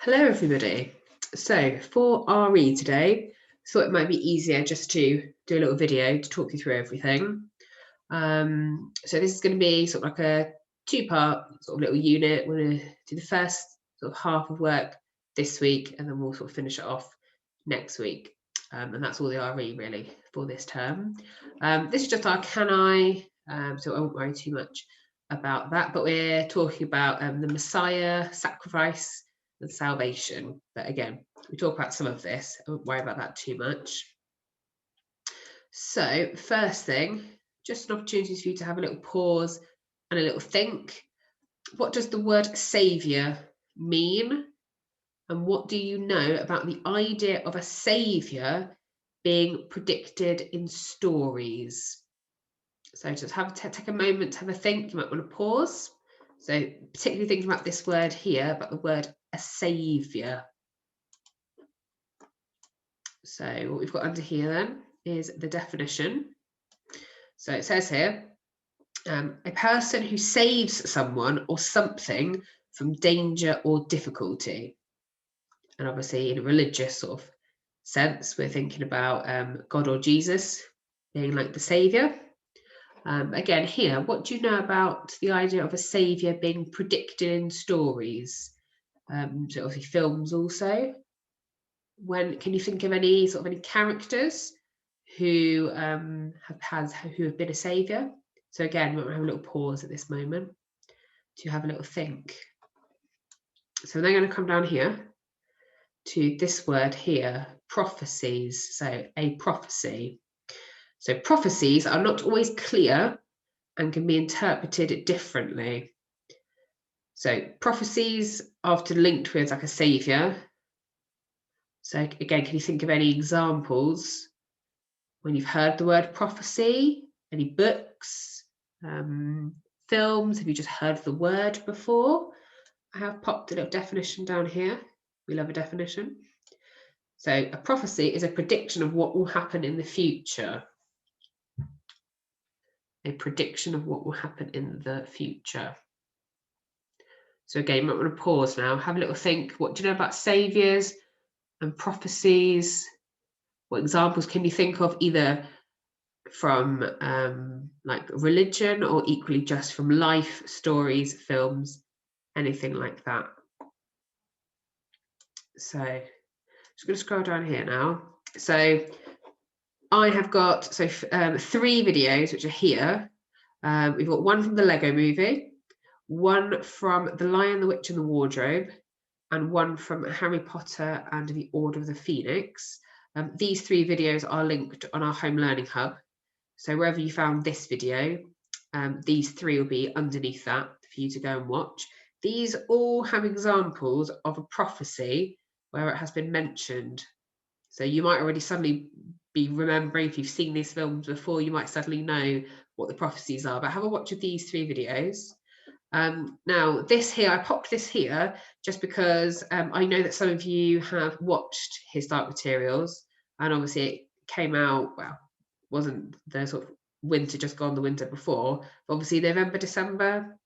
Hello everybody. So for RE today, I thought it might be easier just to do a little video to talk you through everything. So this is going to be sort of like a two-part sort of little unit. We're going to do the first sort of half of work this week, and then we'll sort of finish it off next week. And that's all the RE really for this term. This is just our Can I, so I won't worry too much about that, but we're talking about the Messiah, sacrifice, and salvation. But again, we talk about some of this. I won't worry about that too much. So first thing, just an opportunity for you to have a little pause and a little think. What does the word saviour mean? And what do you know about the idea of a saviour being predicted in stories? So just take a moment to have a think. You might want to pause. So particularly thinking about this word here, about the word a saviour. So what we've got under here then is the definition. So it says here, a person who saves someone or something from danger or difficulty. And obviously in a religious sort of sense, we're thinking about God or Jesus being like the saviour. Again, here, what do you know about the idea of a saviour being predicted in stories? So obviously films also. Can you think of any characters who have been a saviour? So again, we'll have a little pause at this moment to have a little think. So they're going to come down here to this word here, prophecies. So a prophecy. So prophecies are not always clear and can be interpreted differently. So prophecies are often linked with like a saviour. So again, can you think of any examples when you've heard the word prophecy? Any books, films? Have you just heard the word before? I have popped a little definition down here. We love a definition. So a prophecy is a prediction of what will happen in the future. A prediction of what will happen in the future. So again, you might want to pause now, have a little think. What do you know about saviours and prophecies? What examples can you think of, either from like religion or equally just from life, stories, films, anything like that? So just going to scroll down here now. So I have got three videos which are here. We've got one from the Lego Movie, one from The Lion, the Witch and the Wardrobe, and one from Harry Potter and the Order of the Phoenix. These three videos are linked on our Home Learning Hub. So wherever you found this video, these three will be underneath that for you to go and watch. These all have examples of a prophecy where it has been mentioned. So you might already suddenly be remembering, if you've seen these films before, you might suddenly know what the prophecies are. But have a watch of these three videos. Now this here, I popped this here just because I know that some of you have watched His Dark Materials, and obviously it came out, well, wasn't the sort of winter just gone, the winter before, obviously November, December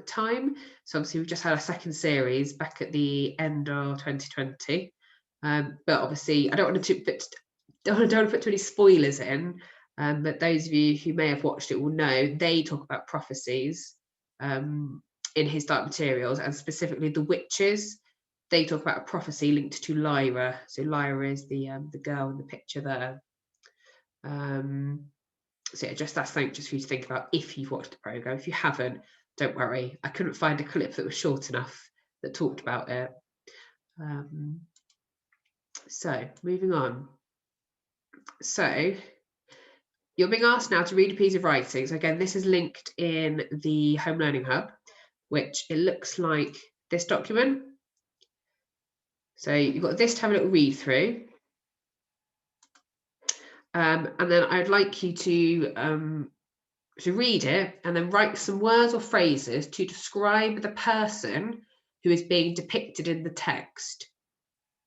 time. So obviously we've just had a second series back at the end of 2020. But obviously I don't want to put too many spoilers in, but those of you who may have watched it will know they talk about prophecies in His Dark Materials, and specifically the witches. They talk about a prophecy linked to Lyra. So Lyra is the girl in the picture there. So yeah, just that's something just for you to think about if you've watched the program. If you haven't, don't worry. I couldn't find a clip that was short enough that talked about it. So moving on. So you're being asked now to read a piece of writing. So again, this is linked in the Home Learning Hub, which it looks like this document. So you've got this to have a little read through. And then I'd like you to read it and then write some words or phrases to describe the person who is being depicted in the text.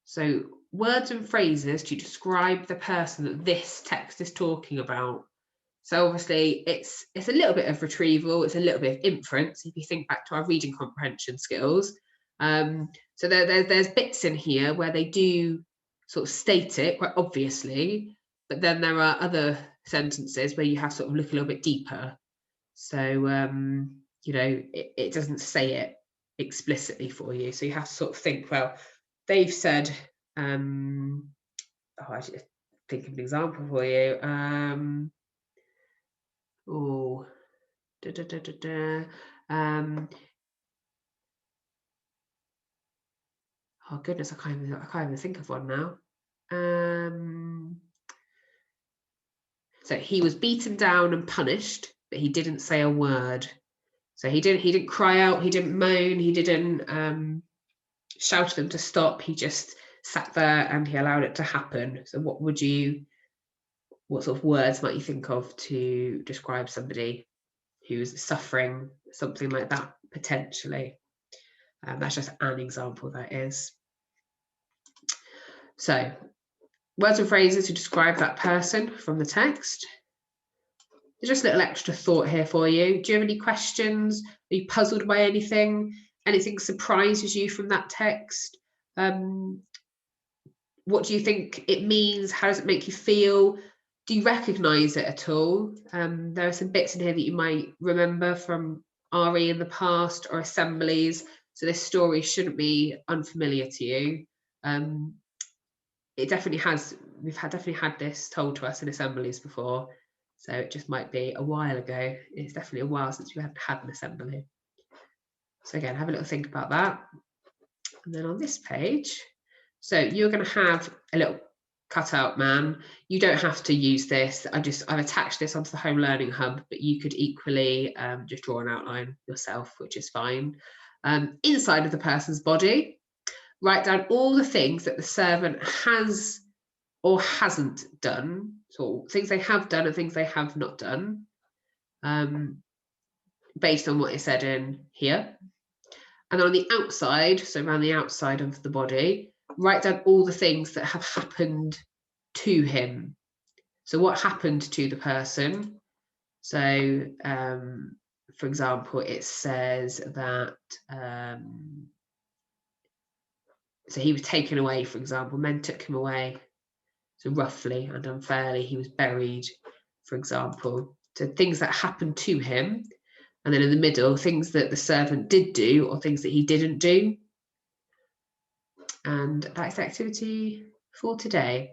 So words and phrases to describe the person that this text is talking about. So obviously it's a little bit of retrieval, it's a little bit of inference. If you think back to our reading comprehension skills, So there's bits in here where they do sort of state it quite obviously, but then there are other sentences where you have to sort of look a little bit deeper. So, you know, it doesn't say it explicitly for you. So you have to sort of think, well, they've said, I should think of an example for you. Oh, oh goodness, I can't even think of one now. So he was beaten down and punished, but he didn't say a word. So he didn't cry out, he didn't moan, he didn't shout at them to stop. He just sat there and he allowed it to happen. So what sort of words might you think of to describe somebody who's suffering something like that potentially? That's just an example, that is. So words and phrases to describe that person from the text. There's just a little extra thought here for you. Do you have any questions? Are you puzzled by anything? Anything surprises you from that text? What do you think it means? How does it make you feel? Do you recognise it at all? There are some bits in here that you might remember from RE in the past or assemblies. So this story shouldn't be unfamiliar to you. It definitely has. We've definitely had this told to us in assemblies before. So it just might be a while ago. It's definitely a while since we haven't had an assembly. So again, have a little think about that. And then on this page, so you're going to have a little cutout man. You don't have to use this. I've attached this onto the Home Learning Hub, but you could equally just draw an outline yourself, which is fine. Inside of the person's body, write down all the things that the servant has or hasn't done. So things they have done and things they have not done, based on what is said in here. And on the outside, so around the outside of the body, write down all the things that have happened to him. So what happened to the person? So, for example, it says that, so he was taken away, for example, men took him away. So roughly and unfairly, he was buried, for example. So things that happened to him. And then in the middle, things that the servant did do or things that he didn't do. And that's the activity for today.